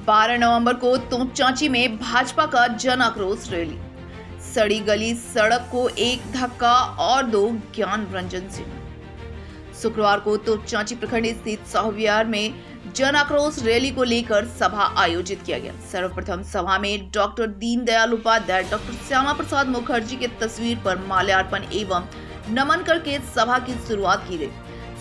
12 नवंबर को तोपचांची में भाजपा का जन आक्रोश रैली। सड़ी गली सड़क को एक धक्का और दो ज्ञान रंजन सिंह। शुक्रवार को तोपचांची प्रखंड स्थित साहूविहार में जन आक्रोश रैली को लेकर सभा आयोजित किया गया। सर्वप्रथम सभा में डॉक्टर दीनदयाल उपाध्याय, डॉक्टर श्यामा प्रसाद मुखर्जी के तस्वीर पर माल्यार्पण एवं नमन करके सभा की शुरुआत की गई।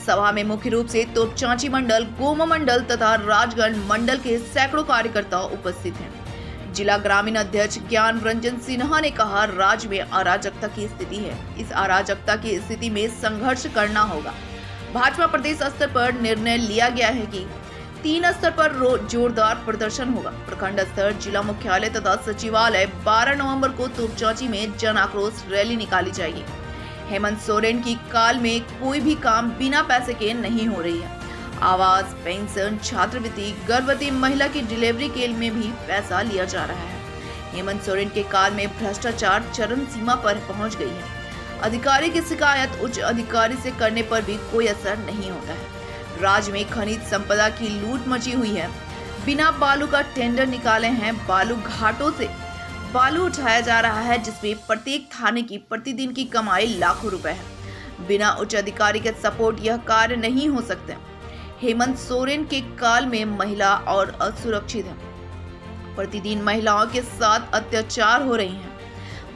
सभा में मुख्य रूप से तोपचांची मंडल, गोमा मंडल तथा राजगढ़ मंडल के सैकड़ों कार्यकर्ता उपस्थित हैं। जिला ग्रामीण अध्यक्ष ज्ञान रंजन सिन्हा ने कहा, राज्य में अराजकता की स्थिति है। इस अराजकता की स्थिति में संघर्ष करना होगा। भाजपा प्रदेश स्तर पर निर्णय लिया गया है कि 3 स्तर पर जोरदार प्रदर्शन होगा। प्रखंड स्तर, जिला मुख्यालय तथा सचिवालय 12 नवंबर को तोपचांची में जन आक्रोश रैली निकाली जाएगी। हेमंत सोरेन की काल में कोई भी काम बिना पैसे के नहीं हो रही है। आवास, पेंशन, छात्रवृत्ति, गर्भवती महिला की डिलीवरी के में भी पैसा लिया जा रहा है। हेमंत सोरेन के काल में भ्रष्टाचार चरम सीमा पर पहुंच गई है। अधिकारी की शिकायत उच्च अधिकारी से करने पर भी कोई असर नहीं होता है। राज्य में खनिज संपदा की लूट मची हुई है। बिना बालू का टेंडर निकाले हैं। बालू घाटों से बालू उठाया जा रहा है, जिसमें प्रत्येक थाने की प्रतिदिन की कमाई लाखों रुपए है। बिना उच्च अधिकारी के सपोर्ट यह कार्य नहीं हो सकते। हेमंत सोरेन के काल में महिला और असुरक्षित है। प्रतिदिन महिलाओं के साथ अत्याचार हो रही हैं।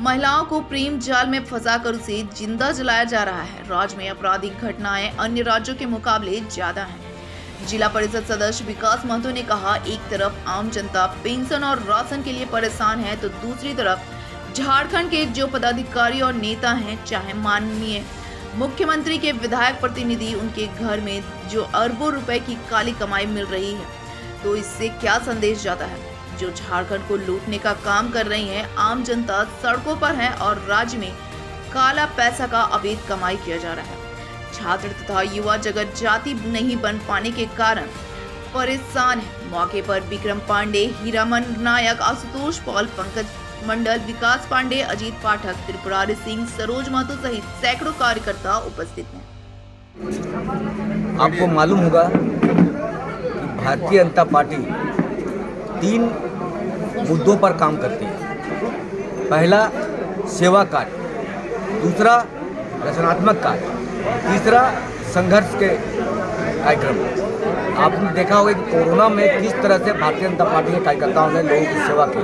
महिलाओं को प्रेम जाल में फंसाकर उसे जिंदा जलाया जा रहा है। राज्य में आपराधिक घटनाएं अन्य राज्यों के मुकाबले ज्यादा हैं। जिला परिषद सदस्य विकास महतो ने कहा, एक तरफ आम जनता पेंशन और राशन के लिए परेशान है, तो दूसरी तरफ झारखंड के जो पदाधिकारी और नेता हैं, चाहे माननीय मुख्यमंत्री के विधायक प्रतिनिधि, उनके घर में जो अरबों रुपए की काली कमाई मिल रही है, तो इससे क्या संदेश जाता है? जो झारखंड को लूटने का काम कर रही है, आम जनता सड़कों पर है और राज्य में काला पैसा का अवैध कमाई किया जा रहा है। छात्र तथा युवा जगत जाति नहीं बन पाने के कारण परेशान है। मौके पर विक्रम पांडे, हीरामन नायक, आशुतोष पॉल, पंकज मंडल, विकास पांडे, अजीत पाठक, त्रिपुरारी सिंह, सरोज महतो सहित सैकड़ों कार्यकर्ता उपस्थित हैं। आपको मालूम होगा कि भारतीय जनता पार्टी 3 मुद्दों पर काम करती है। पहला सेवा कार्य, दूसरा रचनात्मक कार्य, तीसरा संघर्ष के कार्यक्रम। आपने देखा होगा कि कोरोना में किस तरह से भारतीय जनता पार्टी के कार्यकर्ताओं ने लोगों की सेवा की।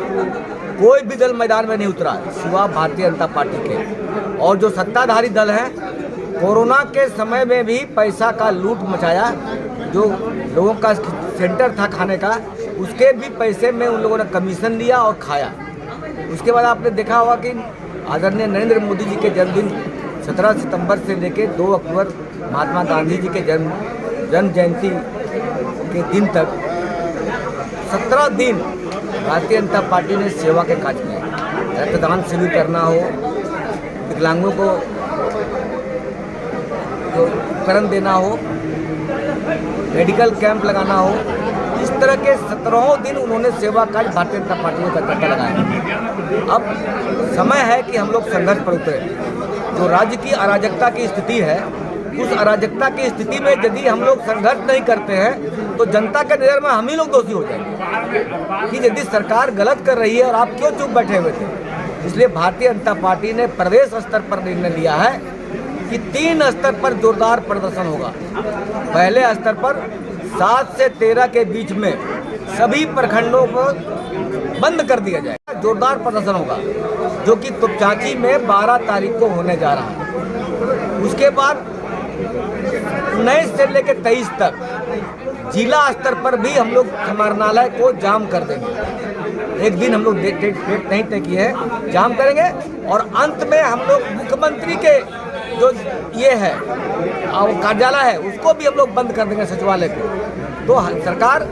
कोई भी दल मैदान में नहीं उतरा सिवा भारतीय जनता पार्टी के। और जो सत्ताधारी दल है, कोरोना के समय में भी पैसा का लूट मचाया। जो लोगों का सेंटर था खाने का, उसके भी पैसे में उन लोगों ने कमीशन लिया और खाया। उसके बाद आपने देखा होगा कि आदरणीय नरेंद्र मोदी जी के जन्मदिन 17 सितंबर से लेकर 2 अक्टूबर महात्मा गांधी जी के जन्म जयंती के दिन तक 17 दिन भारतीय जनता पार्टी ने सेवा के कार्य किए। रक्तदान शिविर करना हो, विकलांगों को उपकरण देना हो, मेडिकल कैंप लगाना हो, इस तरह के 17 दिन उन्होंने सेवा कार्य भारतीय जनता पार्टी ने करके लगाया। अब समय है कि हम लोग संघर्ष पर उतरे। जो राज्य की अराजकता की स्थिति है, उस अराजकता की स्थिति में यदि हम लोग संघर्ष नहीं करते हैं, तो जनता के नज़र में हम ही लोग दोषी हो जाएंगे कि यदि सरकार गलत कर रही है और आप क्यों चुप बैठे हुए थे। इसलिए भारतीय जनता पार्टी ने प्रदेश स्तर पर निर्णय लिया है कि 3 स्तर पर जोरदार प्रदर्शन होगा। पहले स्तर पर 7 से 13 के बीच में सभी प्रखंडों को बंद कर दिया जाएगा। जोरदार प्रदर्शन होगा, जो कि तोपचांची में 12 तारीख को होने जा रहा है। उसके बाद 19 से लेकर 23 तक जिला स्तर पर भी हम लोग समाहरणालय को जाम कर देंगे। एक दिन हम लोग डेट नहीं तय की है, जाम करेंगे। और अंत में हम लोग मुख्यमंत्री के जो ये है कार्यालय है, उसको भी हम लोग बंद कर देंगे, सचिवालय को। तो सरकार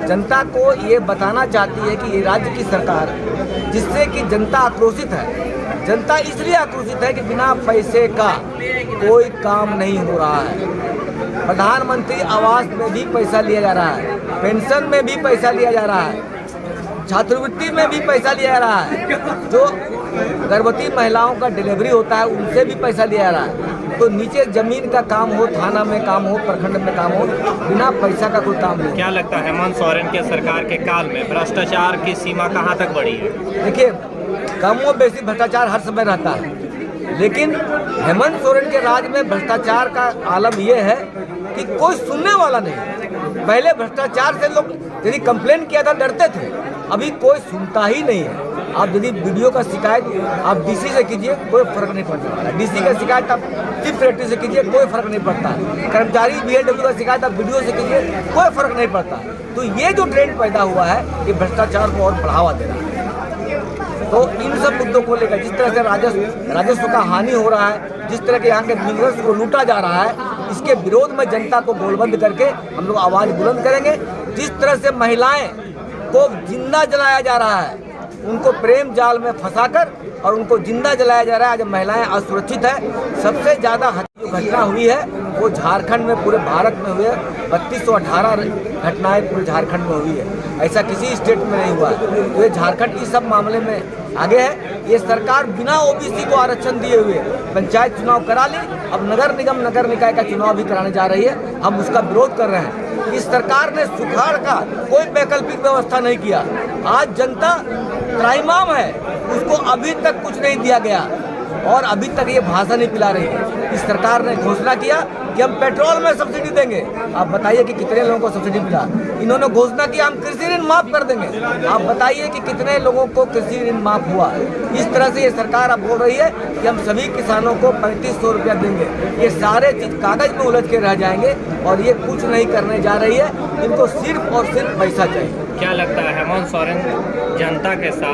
जनता को ये बताना चाहती है कि ये राज्य की सरकार, जिससे कि जनता आक्रोशित है। जनता इसलिए आक्रोशित है कि बिना पैसे का कोई काम नहीं हो रहा है। प्रधानमंत्री आवास में भी पैसा लिया जा रहा है, पेंशन में भी पैसा लिया जा रहा है, छात्रवृत्ति में भी पैसा लिया जा रहा है, जो गर्भवती महिलाओं का डिलीवरी होता है उनसे भी पैसा लिया जा रहा है। तो नीचे जमीन का काम हो, थाना में काम हो, प्रखंड में काम हो, बिना पैसा का कोई काम नहीं। क्या लगता है हेमंत सोरेन के सरकार के काल में भ्रष्टाचार की सीमा कहां तक बढ़ी है? देखिए, कम व बेसी भ्रष्टाचार हर समय रहता है, लेकिन हेमंत सोरेन के राज में भ्रष्टाचार का आलम यह है कि कोई सुनने वाला नहीं। पहले भ्रष्टाचार से लोग यदि कंप्लेन किया था डरते थे, अभी कोई सुनता ही नहीं है। आप यदि वीडियो का शिकायत आप डीसी से कीजिए, कोई फर्क नहीं पड़ने वाला। डीसी का शिकायत आप चीफ सेक्रेटरी से कीजिए, कोई फर्क नहीं पड़ता। कर्मचारी बीएलडब्ल्यू का शिकायत आप वीडियो से कीजिए, कोई फर्क नहीं पड़ता। तो ये जो ट्रेंड पैदा हुआ है, ये भ्रष्टाचार को और बढ़ावा दे रहा है। तो इन सब मुद्दों को लेकर जिस तरह से राजस्व का हानि हो रहा है, जिस तरह के यहाँ के मिनरल्स को लूटा जा रहा है, इसके विरोध में जनता को गोलबंद करके हम लोग आवाज बुलंद करेंगे। जिस तरह से महिलाएं को जिंदा जलाया जा रहा है, उनको प्रेम जाल में फंसाकर और उनको जिंदा जलाया जा रहा है। आज महिलाएं असुरक्षित है। सबसे ज़्यादा जो घटना हुई है वो झारखंड में, पूरे भारत में हुई है। 3218 घटनाएं पूरे झारखंड में हुई है, ऐसा किसी स्टेट में नहीं हुआ है। तो ये झारखंड इस सब मामले में आगे है। ये सरकार बिना ओबीसी को आरक्षण दिए हुए पंचायत चुनाव करा ली, अब नगर निगम नगर निकाय का चुनाव भी कराने जा रही है। हम उसका विरोध कर रहे हैं। इस सरकार ने सुखाड़ का कोई वैकल्पिक व्यवस्था नहीं किया। आज जनता त्राहिमाम है, उसको अभी तक कुछ नहीं दिया गया और अभी तक ये भाषण ही पिला रही है। इस सरकार ने घोषणा किया कि हम पेट्रोल में सब्सिडी देंगे। आप बताइए कि कितने लोगों को सब्सिडी मिला। इन्होंने घोषणा की हम कृषि ऋण माफ कर देंगे। आप बताइए कि कितने लोगों को कृषि ऋण माफ हुआ। इस तरह से ये सरकार अब बोल रही है कि हम सभी किसानों को 3500 रुपया देंगे। ये सारे चीज कागज में उलझ के रह जाएंगे और ये कुछ नहीं करने जा रही है। इनको सिर्फ और सिर्फ पैसा चाहिए। क्या लगता है हेमंत सोरेन जनता के साथ